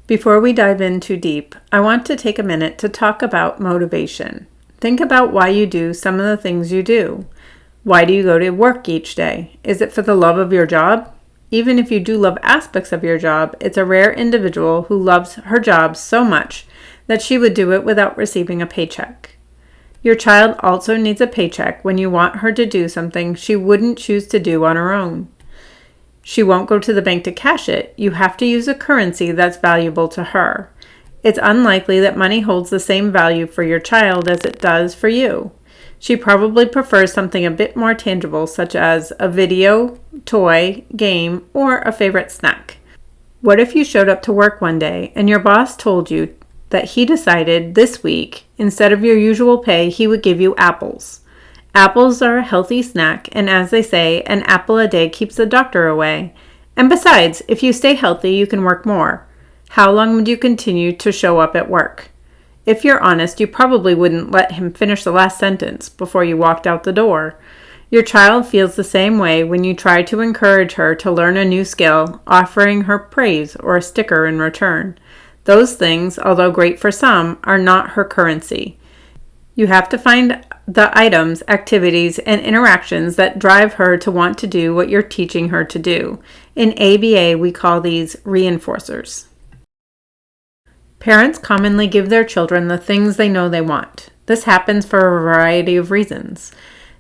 Before we dive in too deep, I want to take a minute to talk about motivation. Think about why you do some of the things you do. Why do you go to work each day? Is it for the love of your job? Even if you do love aspects of your job, it's a rare individual who loves her job so much that she would do it without receiving a paycheck. Your child also needs a paycheck when you want her to do something she wouldn't choose to do on her own. She won't go to the bank to cash it. You have to use a currency that's valuable to her. It's unlikely that money holds the same value for your child as it does for you. She probably prefers something a bit more tangible, such as a video, toy, game, or a favorite snack. What if you showed up to work one day and your boss told you that he decided this week, instead of your usual pay, he would give you apples? Apples are a healthy snack, and as they say, an apple a day keeps the doctor away. And besides, if you stay healthy, you can work more. How long would you continue to show up at work? If you're honest, you probably wouldn't let him finish the last sentence before you walked out the door. Your child feels the same way when you try to encourage her to learn a new skill, offering her praise or a sticker in return. Those things, although great for some, are not her currency. You have to find the items, activities, and interactions that drive her to want to do what you're teaching her to do. In ABA, we call these reinforcers. Parents commonly give their children the things they know they want. This happens for a variety of reasons.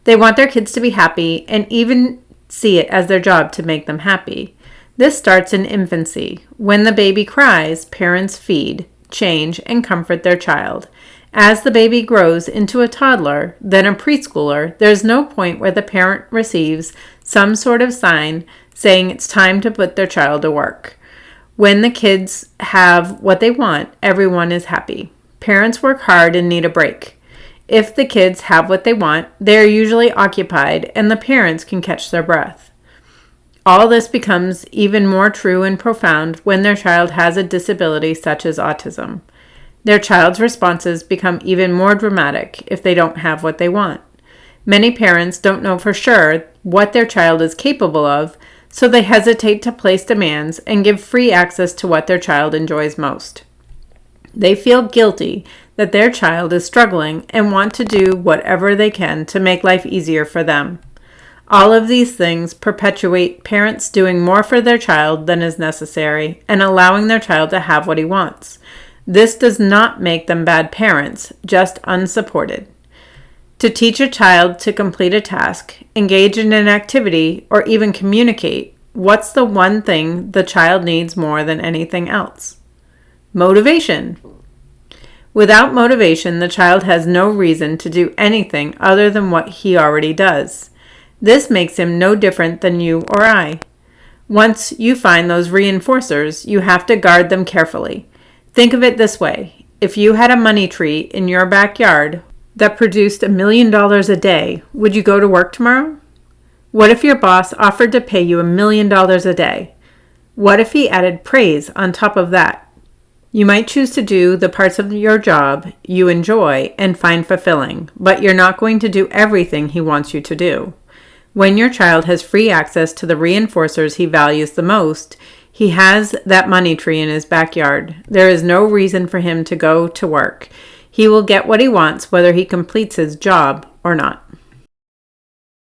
They want their kids to be happy and even see it as their job to make them happy. This starts in infancy. When the baby cries, parents feed, change, and comfort their child. As the baby grows into a toddler, then a preschooler, there's no point where the parent receives some sort of sign saying it's time to put their child to work. When the kids have what they want, everyone is happy. Parents work hard and need a break. If the kids have what they want, they are usually occupied and the parents can catch their breath. All this becomes even more true and profound when their child has a disability such as autism. Their child's responses become even more dramatic if they don't have what they want. Many parents don't know for sure what their child is capable of, so they hesitate to place demands and give free access to what their child enjoys most. They feel guilty that their child is struggling and want to do whatever they can to make life easier for them. All of these things perpetuate parents doing more for their child than is necessary and allowing their child to have what he wants. This does not make them bad parents, just unsupported. To teach a child to complete a task, engage in an activity, or even communicate, what's the one thing the child needs more than anything else? Motivation. Without motivation, the child has no reason to do anything other than what he already does. This makes him no different than you or I. Once you find those reinforcers, you have to guard them carefully. Think of it this way. If you had a money tree in your backyard that produced $1 million a day, would you go to work tomorrow? What if your boss offered to pay you $1 million a day? What if he added praise on top of that? You might choose to do the parts of your job you enjoy and find fulfilling, but you're not going to do everything he wants you to do. When your child has free access to the reinforcers he values the most, he has that money tree in his backyard. There is no reason for him to go to work. He will get what he wants whether he completes his job or not.